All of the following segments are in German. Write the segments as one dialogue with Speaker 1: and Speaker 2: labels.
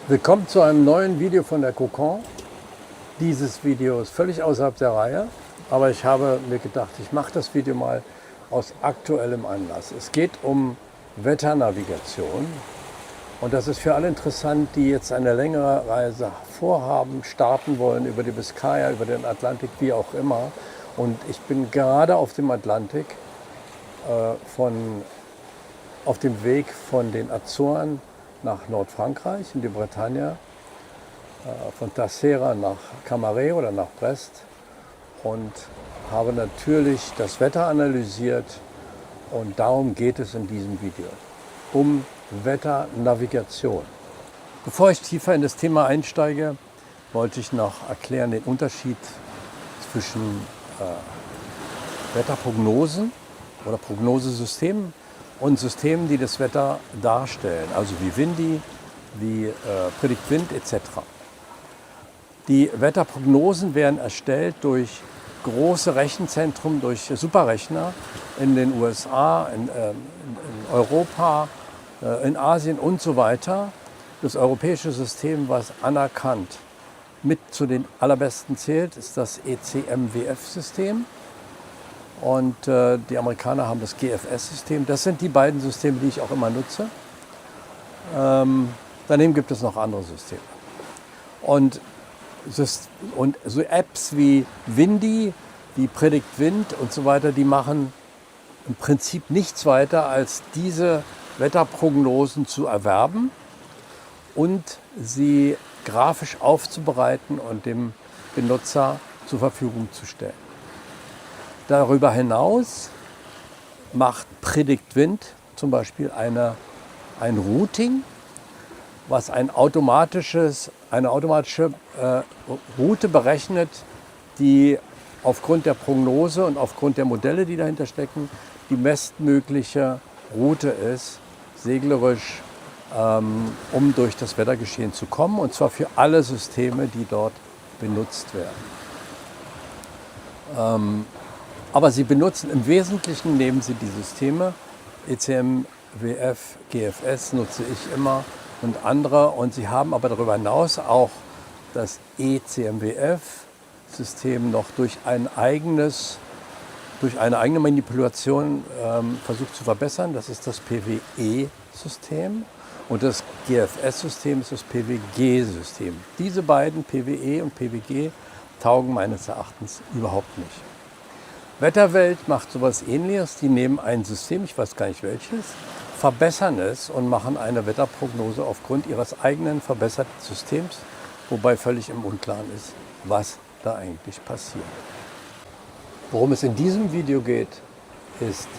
Speaker 1: Willkommen zu einem neuen Video von der Kokon. Dieses Video ist völlig außerhalb der Reihe, aber ich habe mir gedacht, ich mache das Video mal aus aktuellem Anlass. Es geht um Wetternavigation und das ist für alle interessant, die jetzt eine längere Reise vorhaben, starten wollen über die Biskaya, über den Atlantik, wie auch immer. Und ich bin gerade auf dem Atlantik, auf dem Weg von den Azoren nach Nordfrankreich, in die Bretagne, von Terceira nach Camaret oder nach Brest und habe natürlich das Wetter analysiert und darum geht es in diesem Video, um Wetternavigation. Bevor ich tiefer in das Thema einsteige, wollte ich noch erklären den Unterschied zwischen Wetterprognosen oder Prognosesystemen und Systemen, die das Wetter darstellen, also wie Windy, wie Predict-Wind etc. Die Wetterprognosen werden erstellt durch große Rechenzentren, durch Superrechner in den USA, in Europa, in Asien und so weiter. Das europäische System, was anerkannt mit zu den allerbesten zählt, ist das ECMWF-System. Und die Amerikaner haben das GFS-System. Das sind die beiden Systeme, die ich auch immer nutze. Daneben gibt es noch andere Systeme. Und so Apps wie Windy, wie Predict Wind und so weiter, die machen im Prinzip nichts weiter, als diese Wetterprognosen zu erwerben und sie grafisch aufzubereiten und dem Benutzer zur Verfügung zu stellen. Darüber hinaus macht Predict Wind zum Beispiel ein Routing, was eine automatische Route berechnet, die aufgrund der Prognose und aufgrund der Modelle, die dahinter stecken, die bestmögliche Route ist, seglerisch, um durch das Wettergeschehen zu kommen, und zwar für alle Systeme, die dort benutzt werden. Aber sie benutzen im Wesentlichen, nehmen sie die Systeme, ECMWF, GFS nutze ich immer und andere. Und sie haben aber darüber hinaus auch das ECMWF-System noch durch eine eigene Manipulation versucht zu verbessern. Das ist das PWE-System. Und das GFS-System ist das PWG-System. Diese beiden, PWE und PWG, taugen meines Erachtens überhaupt nicht. Wetterwelt macht sowas Ähnliches. Die nehmen ein System, ich weiß gar nicht welches, verbessern es und machen eine Wetterprognose aufgrund ihres eigenen verbesserten Systems, wobei völlig im Unklaren ist, was da eigentlich passiert. Worum es in diesem Video geht, ist,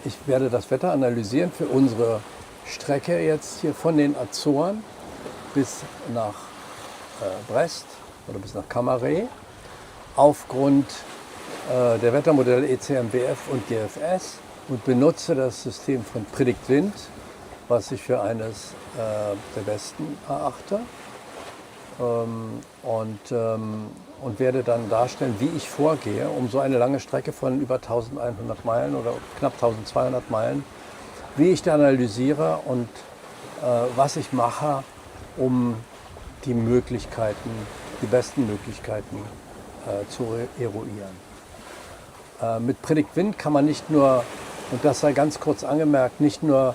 Speaker 1: ich werde das Wetter analysieren für unsere Strecke jetzt hier von den Azoren bis nach Brest oder bis nach Camaret aufgrund der Wettermodelle ECMWF und GFS und benutze das System von Predict Wind, was ich für eines der besten erachte, und werde dann darstellen, wie ich vorgehe, um so eine lange Strecke von über 1100 Meilen oder knapp 1200 Meilen, wie ich da analysiere und was ich mache, um die besten Möglichkeiten zu eruieren. Mit Predict Wind kann man nicht nur, und das sei ganz kurz angemerkt, nicht nur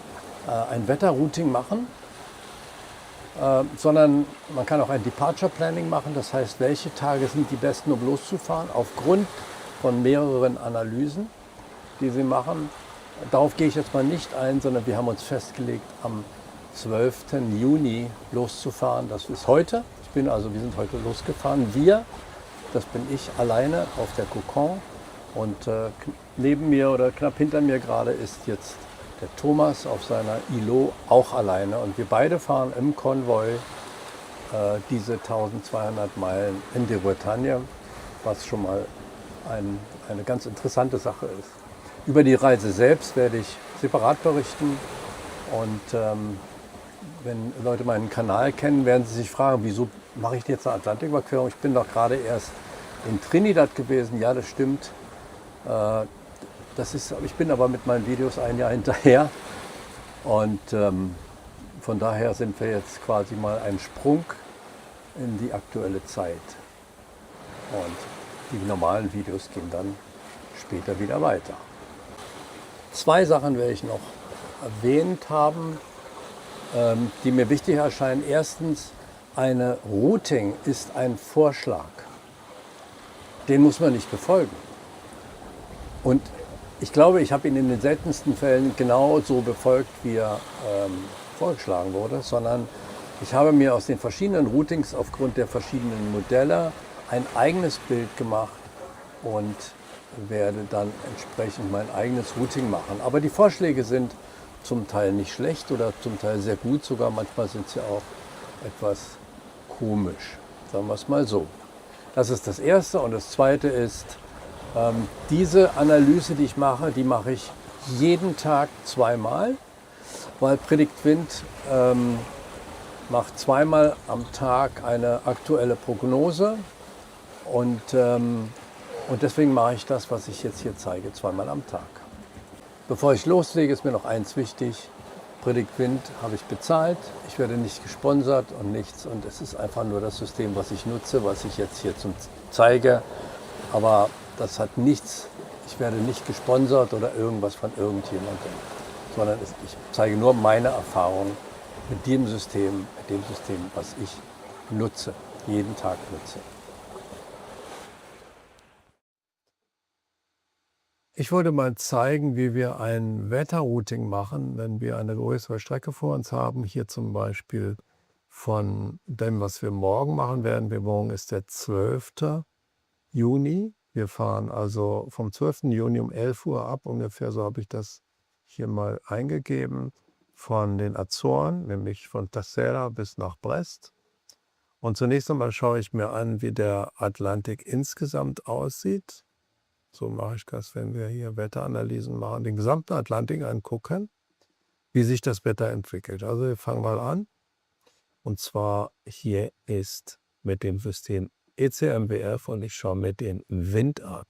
Speaker 1: ein Wetterrouting machen, sondern man kann auch ein Departure Planning machen. Das heißt, welche Tage sind die besten, um loszufahren, aufgrund von mehreren Analysen, die sie machen. Darauf gehe ich jetzt mal nicht ein, sondern wir haben uns festgelegt, am 12. Juni loszufahren. Das ist heute. Wir sind heute losgefahren. Das bin ich alleine auf der Kokon. Und neben mir oder knapp hinter mir gerade ist jetzt der Thomas auf seiner ILO auch alleine. Und wir beide fahren im Konvoi diese 1200 Meilen in die Bretagne, was schon mal eine ganz interessante Sache ist. Über die Reise selbst werde ich separat berichten. Und wenn Leute meinen Kanal kennen, werden sie sich fragen, wieso mache ich jetzt eine Atlantiküberquerung? Ich bin doch gerade erst in Trinidad gewesen. Ja, das stimmt. Ich bin aber mit meinen Videos ein Jahr hinterher und Von daher sind wir jetzt quasi mal einen Sprung in die aktuelle Zeit. Und die normalen Videos gehen dann später wieder weiter. Zwei Sachen werde ich noch erwähnt haben, die mir wichtig erscheinen. Erstens, eine Routing ist ein Vorschlag. Den muss man nicht befolgen. Und ich glaube, ich habe ihn in den seltensten Fällen genau so befolgt, wie er vorgeschlagen wurde, sondern ich habe mir aus den verschiedenen Routings aufgrund der verschiedenen Modelle ein eigenes Bild gemacht und werde dann entsprechend mein eigenes Routing machen. Aber die Vorschläge sind zum Teil nicht schlecht oder zum Teil sehr gut sogar. Manchmal sind sie auch etwas komisch, sagen wir es mal so. Das ist das Erste. Und das Zweite ist, diese Analyse, die mache ich jeden Tag zweimal, weil PredictWind macht zweimal am Tag eine aktuelle Prognose und deswegen mache ich das, was ich jetzt hier zeige, zweimal am Tag. Bevor ich loslege, ist mir noch eins wichtig. PredictWind habe ich bezahlt. Ich werde nicht gesponsert und nichts. Und es ist einfach nur das System, was ich nutze, was ich jetzt hier zeige. Aber das hat nichts. Ich werde nicht gesponsert oder irgendwas von irgendjemandem. Sondern ich zeige nur meine Erfahrung mit dem System, was ich nutze, jeden Tag nutze. Ich wollte mal zeigen, wie wir ein Wetterrouting machen, wenn wir eine größere Strecke vor uns haben. Hier zum Beispiel von dem, was wir morgen machen werden. Morgen ist der 12. Juni. Wir fahren also vom 12. Juni um 11 Uhr ab, ungefähr so habe ich das hier mal eingegeben, von den Azoren, nämlich von Terceira bis nach Brest. Und zunächst einmal schaue ich mir an, wie der Atlantik insgesamt aussieht. So mache ich das, wenn wir hier Wetteranalysen machen, den gesamten Atlantik angucken, wie sich das Wetter entwickelt. Also wir fangen mal an. Und zwar hier ist mit dem System ECMWF und ich schaue mir den Wind an.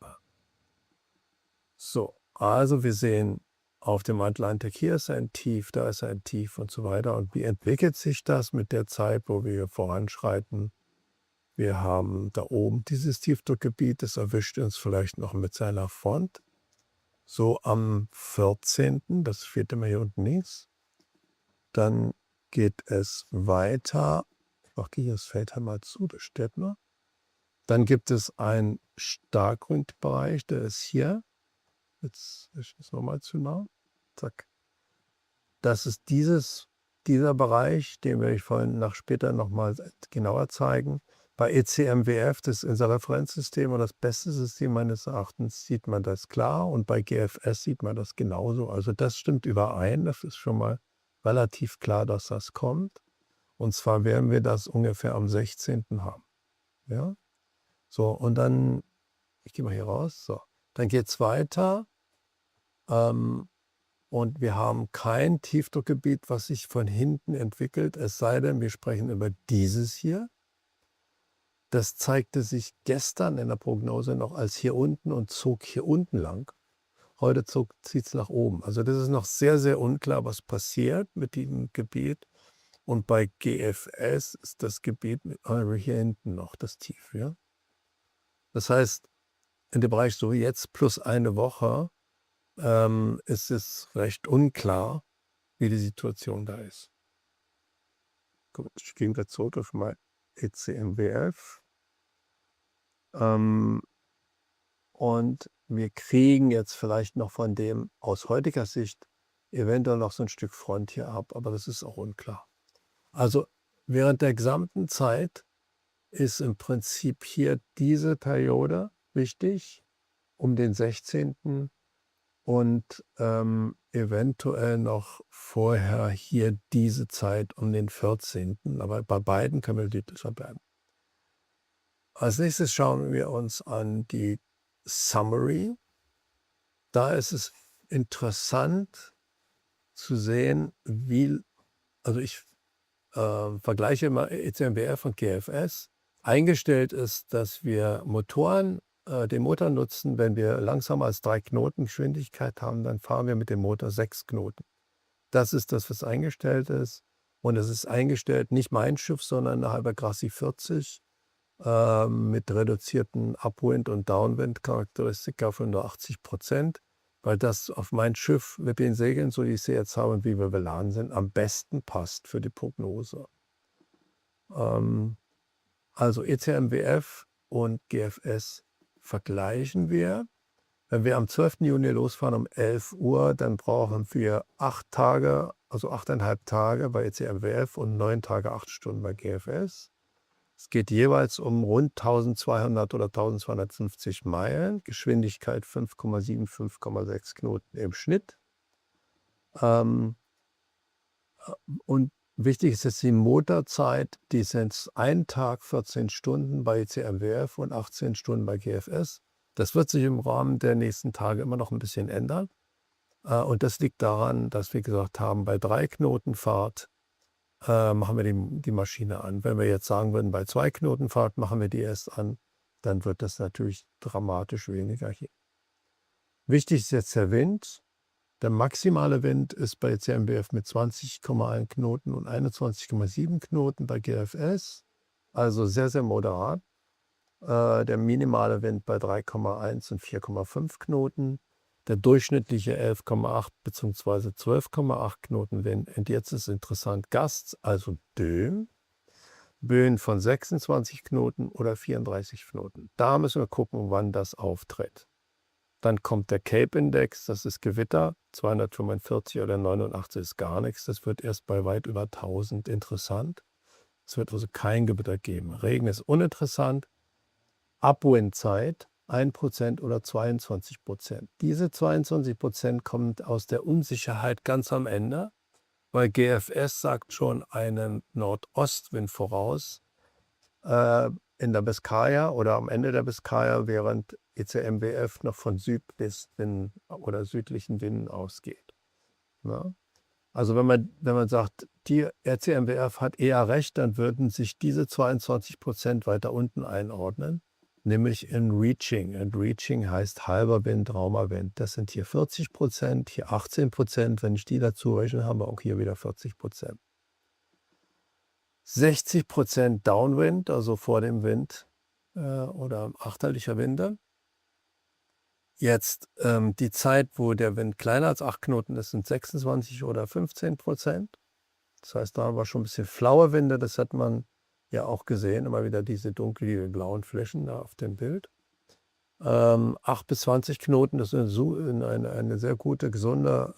Speaker 1: So, also wir sehen auf dem Atlantik, hier ist ein Tief, da ist ein Tief und so weiter. Und wie entwickelt sich das mit der Zeit, wo wir voranschreiten? Wir haben da oben dieses Tiefdruckgebiet, das erwischt uns vielleicht noch mit seiner Front. So am 14., das steht immer hier unten links. Dann geht es weiter. Ich mache hier das Feld einmal zu, das steht noch. Dann gibt es einen Starkrundbereich, der ist hier. Jetzt ist es nochmal zu nah. Zack. Das ist dieser Bereich, den werde ich vorhin später nochmal genauer zeigen. Bei ECMWF, das ist unser Referenzsystem und das beste System meines Erachtens, sieht man das klar. Und bei GFS sieht man das genauso. Also das stimmt überein. Das ist schon mal relativ klar, dass das kommt. Und zwar werden wir das ungefähr am 16. haben. Ja? So, und dann, ich gehe mal hier raus. So, dann geht es weiter. Und wir haben kein Tiefdruckgebiet, was sich von hinten entwickelt, es sei denn, wir sprechen über dieses hier. Das zeigte sich gestern in der Prognose noch als hier unten und zog hier unten lang. Heute zieht es nach oben. Also das ist noch sehr, sehr unklar, was passiert mit diesem Gebiet. Und bei GFS ist das Gebiet hier hinten noch das Tief. Ja? Das heißt, in dem Bereich so jetzt plus eine Woche ist es recht unklar, wie die Situation da ist. Gut, ich gehe wieder zurück auf mein ECMWF. Und wir kriegen jetzt vielleicht noch von dem aus heutiger Sicht eventuell noch so ein Stück Front hier ab, aber das ist auch unklar. Also während der gesamten Zeit ist im Prinzip hier diese Periode wichtig, um den 16. und eventuell noch vorher hier diese Zeit um den 14. Aber bei beiden können wir südlicher bleiben. Als nächstes schauen wir uns an die Summary. Da ist es interessant zu sehen, also ich vergleiche immer ECMWF und GFS. Eingestellt ist, dass wir den Motor nutzen, wenn wir langsamer als 3 Knoten Geschwindigkeit haben, dann fahren wir mit dem Motor 6 Knoten. Das ist das, was eingestellt ist. Und es ist eingestellt, nicht mein Schiff, sondern eine Halber Grassi 40 mit reduzierten Upwind- und Downwind-Charakteristika von nur 80%, weil das auf mein Schiff mit den Segeln, so wie ich sie jetzt habe und wie wir beladen sind, am besten passt für die Prognose. Also ECMWF und GFS vergleichen wir. Wenn wir am 12. Juni losfahren um 11 Uhr, dann brauchen wir 8 Tage, also 8,5 Tage bei ECMWF und 9 Tage, 8 Stunden bei GFS. Es geht jeweils um rund 1200 oder 1250 Meilen, Geschwindigkeit 5,7, 5,6 Knoten im Schnitt. Und wichtig ist jetzt die Motorzeit, die sind 1 Tag, 14 Stunden bei ECMWF und 18 Stunden bei GFS. Das wird sich im Rahmen der nächsten Tage immer noch ein bisschen ändern. Und das liegt daran, dass wir gesagt haben, bei 3 Knoten Fahrt machen wir die Maschine an. Wenn wir jetzt sagen würden, bei 2 Knoten Fahrt machen wir die erst an, dann wird das natürlich dramatisch weniger hier. Wichtig ist jetzt der Wind. Der maximale Wind ist bei CMBF mit 20,1 Knoten und 21,7 Knoten bei GFS, also sehr, sehr moderat. Der minimale Wind bei 3,1 und 4,5 Knoten. Der durchschnittliche 11,8 bzw. 12,8 Knoten Wind. Und jetzt ist interessant, Gusts, also Böen von 26 Knoten oder 34 Knoten. Da müssen wir gucken, wann das auftritt. Dann kommt der Cape-Index, das ist Gewitter, 245 oder 89 ist gar nichts. Das wird erst bei weit über 1000 interessant. Es wird also kein Gewitter geben. Regen ist uninteressant. Upwind-Zeit 1% oder 22%. Diese 22% kommen aus der Unsicherheit ganz am Ende, weil GFS sagt schon einen Nordostwind voraus in der Biskaya oder am Ende der Biskaya, während ECMWF noch von Südwesten oder südlichen Winden ausgeht. Ja? Also wenn man sagt, die ECMWF hat eher recht, dann würden sich diese 22% weiter unten einordnen, nämlich in Reaching. Und Reaching heißt halber Wind, Raumerwind. Das sind hier 40%, hier 18%. Wenn ich die dazu rechne, haben wir auch hier wieder 40%. 60% Downwind, also vor dem Wind oder achterlicher Winde. Jetzt die Zeit, wo der Wind kleiner als 8 Knoten ist, sind 26 oder 15%. Das heißt, da haben wir schon ein bisschen flaue Winde. Das hat man ja auch gesehen. Immer wieder diese dunklen blauen Flächen da auf dem Bild. 8 bis 20 Knoten, das ist eine sehr gute, gesunde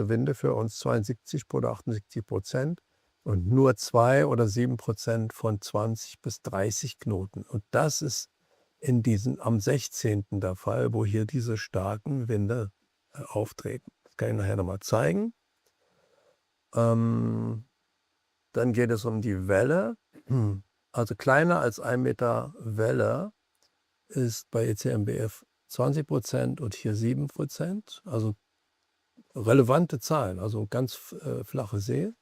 Speaker 1: Winde für uns, 72 oder 78%. Und nur 2 oder 7% von 20 bis 30 Knoten. Und das ist am 16. der Fall, wo hier diese starken Winde auftreten. Das kann ich nachher nochmal zeigen. Dann geht es um die Welle. Also kleiner als 1 Meter Welle ist bei ECMWF 20% und hier 7%. Also relevante Zahlen, also ganz flache See.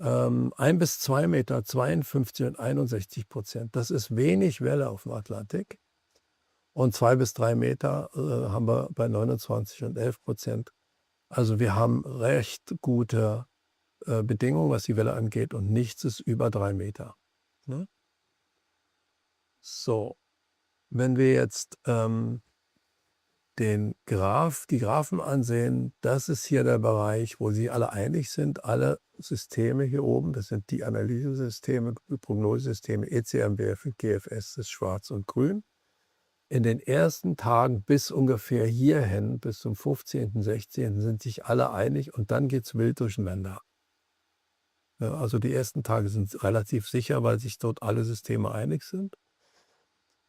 Speaker 1: 1 bis 2 Meter 52 und 61%. Das ist wenig Welle auf dem Atlantik. Und 2 bis 3 Meter haben wir bei 29 und 11%. Also wir haben recht gute Bedingungen, was die Welle angeht, und nichts ist über 3 Meter. Ne? So, wenn wir jetzt die Graphen ansehen, das ist hier der Bereich, wo Sie alle einig sind, alle Systeme hier oben, das sind die Analysesysteme, Prognosesysteme, ECMWF und GFS ist schwarz und grün. In den ersten Tagen bis ungefähr hierhin, bis zum 15., 16. sind sich alle einig und dann geht es wild durcheinander. Ja, also die ersten Tage sind relativ sicher, weil sich dort alle Systeme einig sind.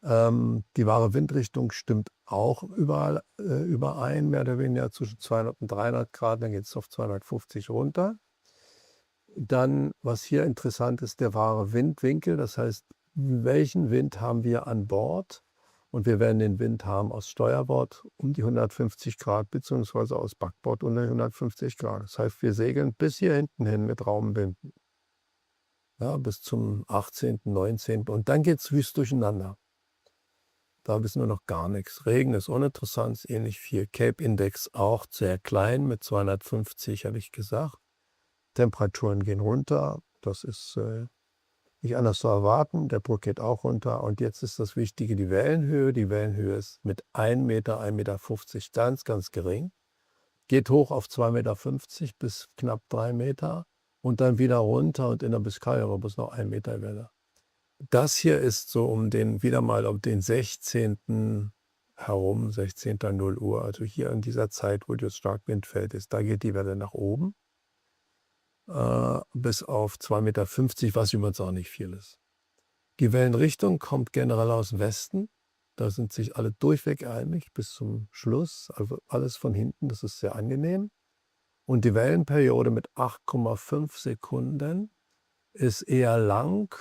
Speaker 1: Die wahre Windrichtung stimmt auch überall überein, mehr oder weniger zwischen 200 und 300 Grad, dann geht es auf 250 runter. Dann, was hier interessant ist, der wahre Windwinkel, das heißt, welchen Wind haben wir an Bord? Und wir werden den Wind haben aus Steuerbord um die 150 Grad, beziehungsweise aus Backbord um die 150 Grad. Das heißt, wir segeln bis hier hinten hin mit Raumwinden. Ja, bis zum 18., 19. Und dann geht es wüst durcheinander. Da wissen wir noch gar nichts. Regen ist uninteressant, ähnlich viel. Cape-Index auch sehr klein mit 250, habe ich gesagt.
Speaker 2: Temperaturen gehen runter. Das ist nicht anders zu erwarten. Der Druck geht auch runter. Und jetzt ist das Wichtige die Wellenhöhe. Die Wellenhöhe ist mit 1 Meter, 1,50 Meter ganz, ganz gering. Geht hoch auf 2,50 Meter bis knapp 3 Meter und dann wieder runter und in der Biskaya bis noch 1 Meter Welle. Das hier ist so wieder mal um den 16. herum, 16. 0 Uhr, also hier in dieser Zeit, wo das Starkwindfeld ist, da geht die Welle nach oben bis auf 2,50 Meter, was übrigens auch nicht viel ist. Die Wellenrichtung kommt generell aus Westen. Da sind sich alle durchweg einig bis zum Schluss. Also alles von hinten, das ist sehr angenehm. Und die Wellenperiode mit 8,5 Sekunden ist eher lang.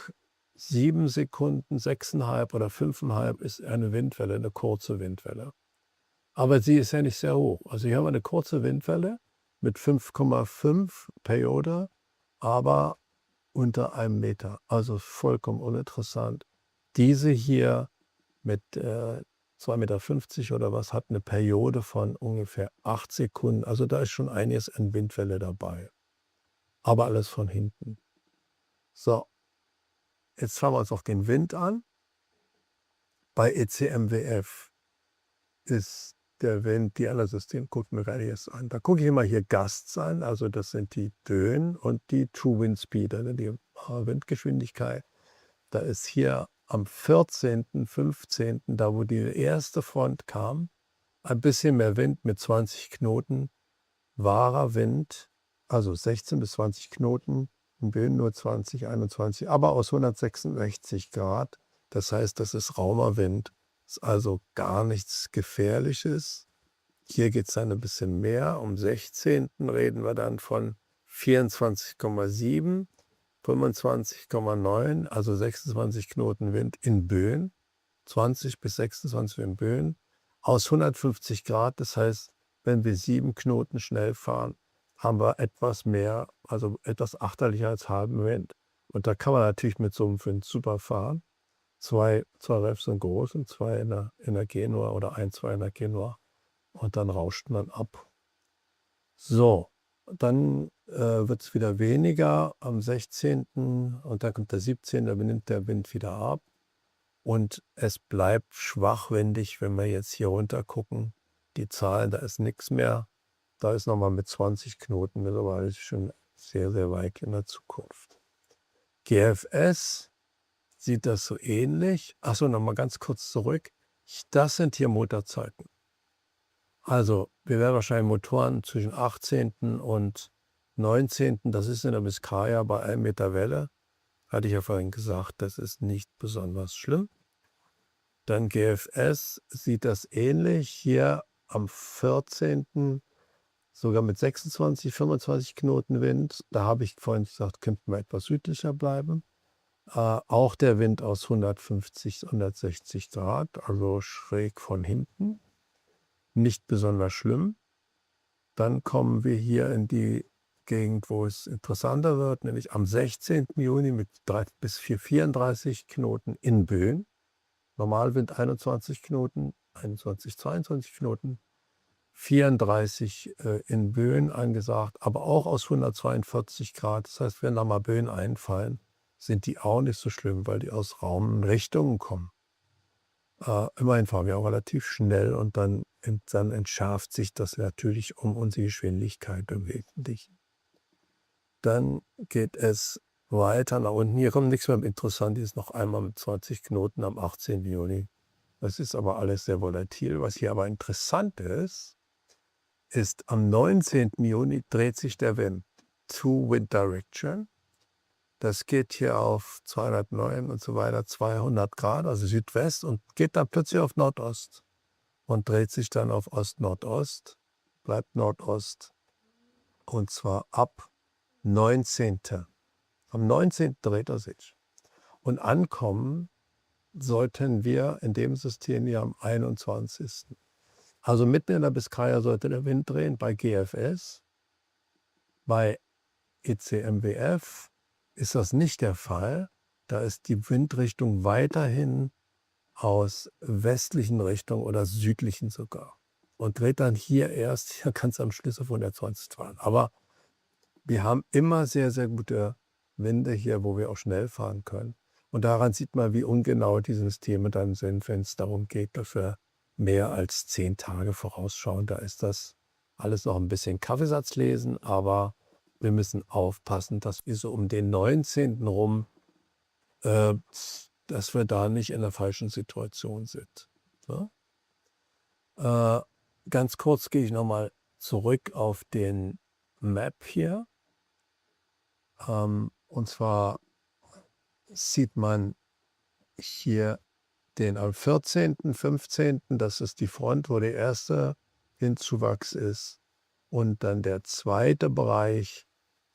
Speaker 2: 7 Sekunden, 6,5 oder 5,5 ist eine Windwelle, eine kurze Windwelle. Aber sie ist ja nicht sehr hoch. Also hier haben wir eine kurze Windwelle mit 5,5 Periode, aber unter 1 Meter. Also vollkommen uninteressant. Diese hier mit 2,50 Meter oder was hat eine Periode von ungefähr 8 Sekunden. Also da ist schon einiges an Windwelle dabei. Aber alles von hinten. So, jetzt schauen wir uns auch den Wind an. Bei ECMWF ist der Wind, die anderen Systeme, gucken wir gerade jetzt an. Da gucke ich immer hier Gusts an, also das sind die Böen und die True Wind Speed, also die Windgeschwindigkeit. Da ist hier am 14., 15., da wo die erste Front kam, ein bisschen mehr Wind mit 20 Knoten, wahrer Wind, also 16 bis 20 Knoten, in Böen nur 20, 21, aber aus 166 Grad. Das heißt, das ist raumer Wind, ist also gar nichts Gefährliches. Hier geht es dann ein bisschen mehr. Am 16. reden wir dann von 24,7, 25,9, also 26 Knoten Wind in Böen, 20 bis 26 in Böen, aus 150 Grad. Das heißt, wenn wir 7 Knoten schnell fahren, haben wir etwas mehr, also etwas achterlicher als halben Wind. Und da kann man natürlich mit so einem Wind super fahren. Zwei Refs sind groß und 2 in der Genua oder 1, 2 in der Genua. Und dann rauscht man ab. So, dann wird es wieder weniger am 16. und dann kommt der 17. Da nimmt der Wind wieder ab. Und es bleibt schwachwindig, wenn wir jetzt hier runter gucken. Die Zahlen, da ist nichts mehr. Da ist nochmal mit 20 Knoten, aber das ist schon sehr, sehr weit in der Zukunft. GFS sieht das so ähnlich. Achso, nochmal ganz kurz zurück. Das sind hier Motorzeiten. Also, wir werden wahrscheinlich Motoren zwischen 18. und 19., das ist in der Biskaya bei 1 Meter Welle. Hatte ich ja vorhin gesagt, das ist nicht besonders schlimm. Dann GFS sieht das ähnlich. Hier am 14. sogar mit 26, 25 Knoten Wind. Da habe ich vorhin gesagt, könnten wir etwas südlicher bleiben. Auch der Wind aus 150, 160 Grad, also schräg von hinten. Nicht besonders schlimm. Dann kommen wir hier in die Gegend, wo es interessanter wird, nämlich am 16. Juni mit 3 bis 34 Knoten in Böen. Normalwind 21 Knoten, 21, 22 Knoten, 34 in Böen angesagt, aber auch aus 142 Grad. Das heißt, wenn da mal Böen einfallen, sind die auch nicht so schlimm, weil die aus Raumrichtungen kommen. Immerhin fahren wir auch relativ schnell und dann entschärft sich das natürlich um unsere Geschwindigkeit im Wesentlichen. Dann geht es weiter nach unten. Hier kommt nichts mehr interessant. Hier ist noch einmal mit 20 Knoten am 18. Juni. Das ist aber alles sehr volatil. Was hier aber interessant ist, ist am 19. Juni dreht sich der Wind to Wind Direction. Das geht hier auf 209 und so weiter, 200 Grad, also Südwest, und geht dann plötzlich auf Nordost und dreht sich dann auf Ost-Nordost, bleibt Nordost, und zwar ab 19. Am 19. dreht er sich. Und ankommen sollten wir in dem System hier am 21. Also mitten in der Biskaya sollte der Wind drehen bei GFS. Bei ECMWF ist das nicht der Fall. Da ist die Windrichtung weiterhin aus westlichen Richtungen oder südlichen sogar. Und dreht dann hier erst, hier ganz am Schluss auf 120 Grad. Aber wir haben immer sehr, sehr gute Winde hier, wo wir auch schnell fahren können. Und daran sieht man, wie ungenau die Systeme dann sind, wenn es darum geht, dass wir mehr als 10 Tage vorausschauen. Da ist das alles noch ein bisschen Kaffeesatz lesen, aber wir müssen aufpassen, dass wir so um den 19. rum, äh, dass wir da nicht in der falschen Situation sind. Ne? Ganz kurz gehe ich nochmal zurück auf den Map hier. Und zwar sieht man hier den am 14., 15., das ist die Front, wo der erste Windzuwachs ist. Und dann der zweite Bereich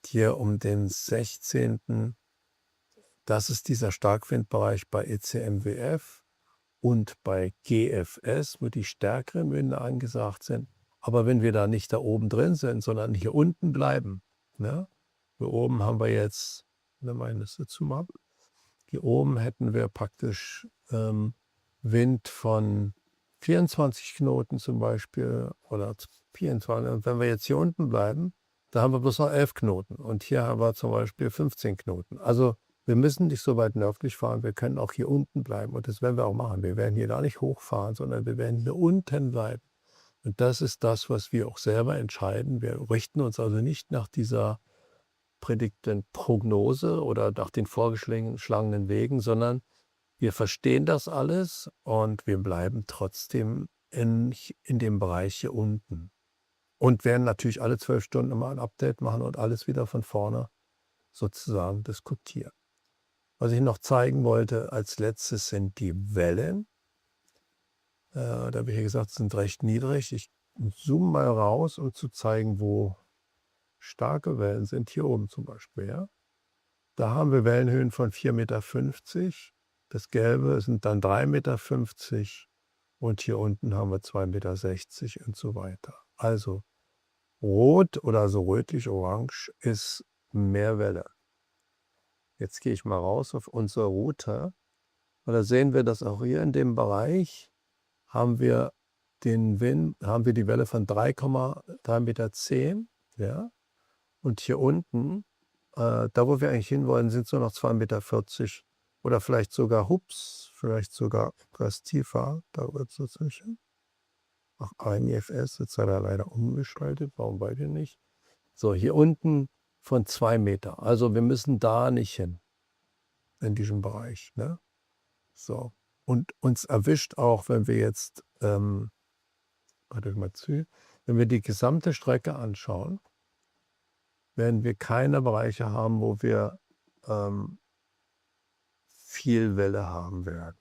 Speaker 2: hier um den 16., das ist dieser Starkwindbereich bei ECMWF und bei GFS, wo die stärkeren Winde angesagt sind. Aber wenn wir da nicht da oben drin sind, sondern hier unten bleiben, ne? Hier oben haben wir jetzt, wenn wir das dazu machen, hier oben hätten wir praktisch Wind von 24 Knoten zum Beispiel oder 24. Und wenn wir jetzt hier unten bleiben, da haben wir bloß noch 11 Knoten. Und hier haben wir zum Beispiel 15 Knoten. Also wir müssen nicht so weit nördlich fahren, wir können auch hier unten bleiben. Und das werden wir auch machen. Wir werden hier gar nicht hochfahren, sondern wir werden hier unten bleiben. Und das ist das, was wir auch selber entscheiden. Wir richten uns also nicht nach dieser prädikten Prognose oder nach den vorgeschlagenen Wegen, sondern wir verstehen das alles und wir bleiben trotzdem in dem Bereich hier unten. Und werden natürlich alle 12 Stunden mal ein Update machen und alles wieder von vorne sozusagen diskutieren. Was ich noch zeigen wollte als letztes sind die Wellen. Da habe ich ja gesagt, sind recht niedrig. Ich zoome mal raus, um zu zeigen, wo starke Wellen sind. Hier oben zum Beispiel. Ja? Da haben wir Wellenhöhen von 4,50 Meter. Das Gelbe sind dann 3,50 Meter. Und hier unten haben wir 2,60 Meter und so weiter. Also rot oder so rötlich-orange ist mehr Welle. Jetzt gehe ich mal raus auf unsere Route. Und da sehen wir, dass auch hier in dem Bereich haben wir die Welle von 3,3,10 Meter. Ja? Und hier unten, da wo wir eigentlich hinwollen, sind es nur noch 2,40 Meter. Oder vielleicht sogar, vielleicht sogar etwas tiefer. Da wird es dazwischen. Ach, IFS, jetzt hat er leider umgeschaltet. Warum weiß ich nicht? So, hier unten von 2 Meter. Also wir müssen da nicht hin, in diesem Bereich. Ne? So. Und uns erwischt auch, wenn wir jetzt, warte mal zu, wenn wir die gesamte Strecke anschauen, werden wir keine Bereiche haben, wo wir viel Welle haben werden.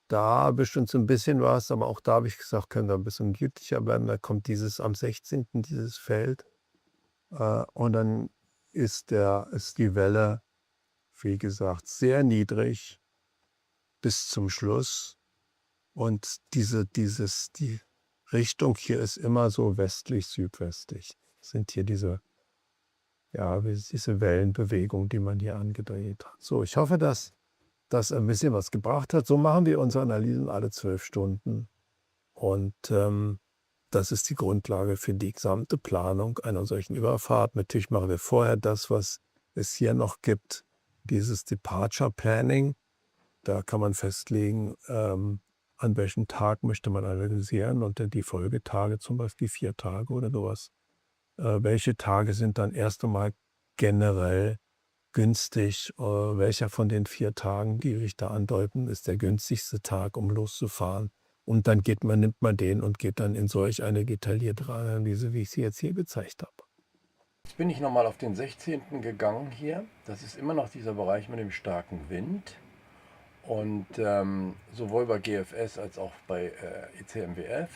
Speaker 2: Da erwischt uns ein bisschen was, aber auch da habe ich gesagt, können wir ein bisschen gütlicher bleiben. Da kommt am 16. dieses Feld. Und dann ist die Welle, wie gesagt, sehr niedrig bis zum Schluss. Und die Richtung hier ist immer so westlich-südwestlich. Das sind hier diese Wellenbewegung, die man hier angedreht hat. So, ich hoffe, dass das ein bisschen was gebracht hat. So machen wir unsere Analysen alle 12 Stunden. Und das ist die Grundlage für die gesamte Planung einer solchen Überfahrt. Natürlich machen wir vorher das, was es hier noch gibt, dieses Departure Planning. Da kann man festlegen, an welchem Tag möchte man analysieren und dann die Folgetage, zum Beispiel 4 Tage oder sowas. Welche Tage sind dann erst einmal generell günstig? Welcher von den 4 Tagen, die sich da andeuten, ist der günstigste Tag, um loszufahren? Und dann nimmt man den und geht dann in solch eine detaillierte Analyse, wie ich sie jetzt hier gezeigt habe.
Speaker 1: Jetzt bin ich nochmal auf den 16. gegangen hier. Das ist immer noch dieser Bereich mit dem starken Wind. Und sowohl bei GFS als auch bei ECMWF.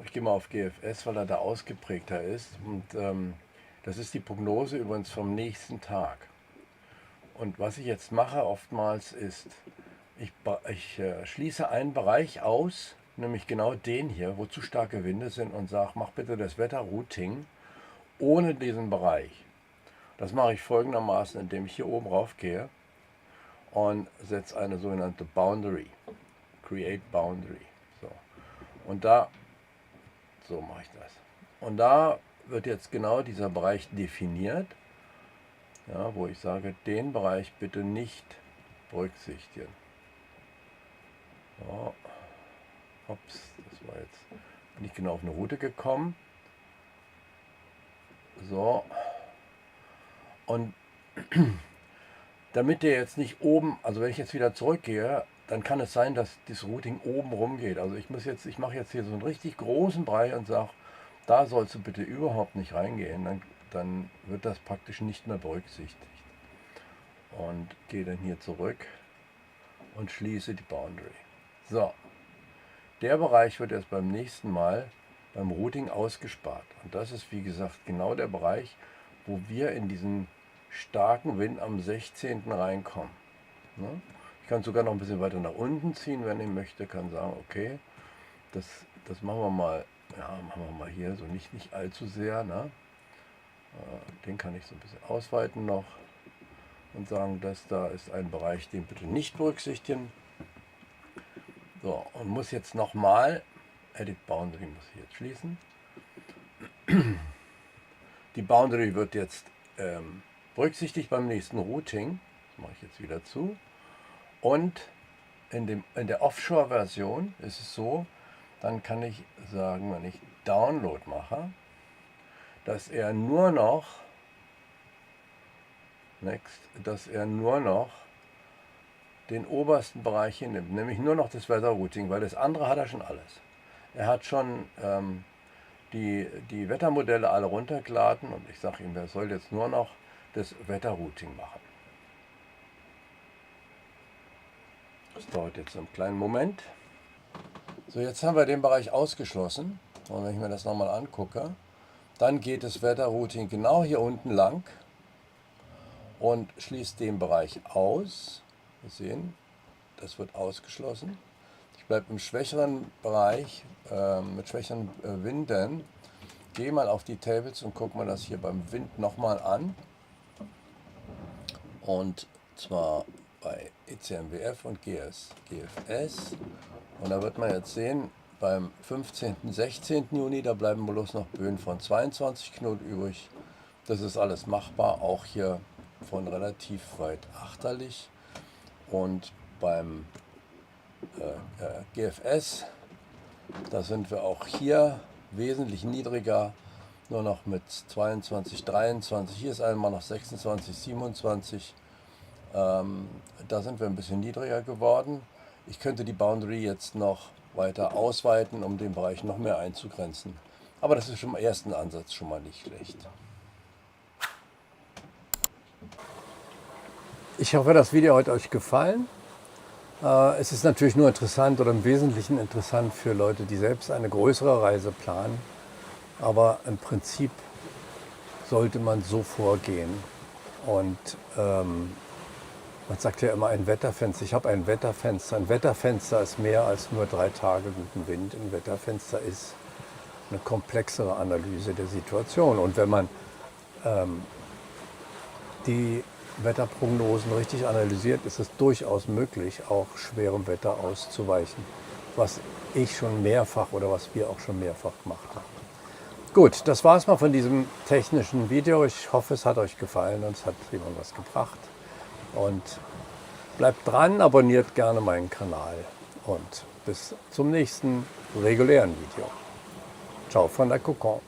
Speaker 1: Ich gehe mal auf GFS, weil er da ausgeprägter ist. Und das ist die Prognose übrigens vom nächsten Tag. Und was ich jetzt mache oftmals ist, ich schließe einen Bereich aus, nämlich genau den hier, wo zu starke Winde sind und sage, mach bitte das Wetterrouting ohne diesen Bereich. Das mache ich folgendermaßen, indem ich hier oben rauf gehe und setze eine sogenannte Boundary, Create Boundary. So. Und so mache ich das. Und da wird jetzt genau dieser Bereich definiert, ja, wo ich sage, den Bereich bitte nicht berücksichtigen. So. Ups, das war jetzt nicht genau auf eine Route gekommen. So. Und damit der jetzt nicht oben, also wenn ich jetzt wieder zurückgehe, dann kann es sein, dass das Routing oben rum geht. Also ich mache jetzt hier so einen richtig großen Brei und sage, da sollst du bitte überhaupt nicht reingehen. Dann wird das praktisch nicht mehr berücksichtigt. Und gehe dann hier zurück und schließe die Boundary. So, der Bereich wird erst beim nächsten Mal beim Routing ausgespart. Und das ist, wie gesagt, genau der Bereich, wo wir in diesen starken Wind am 16. reinkommen. Ne? Ich kann sogar noch ein bisschen weiter nach unten ziehen, wenn ich möchte, kann sagen, okay, das machen wir mal, ja, machen wir mal hier, so nicht allzu sehr. Ne? Den kann ich so ein bisschen ausweiten noch und sagen, das da ist ein Bereich, den bitte nicht berücksichtigen. So, und muss jetzt nochmal, Edit Boundary muss ich jetzt schließen. Die Boundary wird jetzt berücksichtigt beim nächsten Routing. Das mache ich jetzt wieder zu. Und in der Offshore-Version ist es so, dann kann ich sagen, wenn ich Download mache, dass er nur noch den obersten Bereich hier nimmt, nämlich nur noch das Weather-Routing, weil das andere hat er schon alles. Er hat schon die Wettermodelle alle runtergeladen und ich sage ihm, er soll jetzt nur noch das Wetter-Routing machen. Das dauert jetzt einen kleinen Moment. So, jetzt haben wir den Bereich ausgeschlossen. Und wenn ich mir das nochmal angucke, dann geht das Wetter-Routing genau hier unten lang und schließt den Bereich aus. Wir sehen, das wird ausgeschlossen. Ich bleibe im schwächeren Bereich mit schwächeren Winden. Gehe mal auf die Tables und gucke mal das hier beim Wind nochmal an. Und zwar bei ECMWF und GFS. Und da wird man jetzt sehen, beim 15. 16. Juni, da bleiben bloß noch Böen von 22 Knoten übrig. Das ist alles machbar, auch hier von relativ weit achterlich. Und beim GFS, da sind wir auch hier wesentlich niedriger, nur noch mit 22, 23, hier ist einmal noch 26, 27, da sind wir ein bisschen niedriger geworden. Ich könnte die Boundary jetzt noch weiter ausweiten, um den Bereich noch mehr einzugrenzen. Aber das ist schon im ersten Ansatz schon mal nicht schlecht. Ich hoffe, das Video hat euch gefallen. Es ist natürlich nur interessant oder im Wesentlichen interessant für Leute, die selbst eine größere Reise planen. Aber im Prinzip sollte man so vorgehen. Und man sagt ja immer ein Wetterfenster. Ich habe ein Wetterfenster. Ein Wetterfenster ist mehr als nur 3 Tage guten Wind. Ein Wetterfenster ist eine komplexere Analyse der Situation. Und wenn man die Wetterprognosen richtig analysiert, ist es durchaus möglich, auch schwerem Wetter auszuweichen, was ich schon mehrfach oder was wir auch schon mehrfach gemacht haben. Gut, das war es mal von diesem technischen Video. Ich hoffe, es hat euch gefallen und es hat jemand was gebracht. Und bleibt dran, abonniert gerne meinen Kanal und bis zum nächsten regulären Video. Ciao von der Kokon.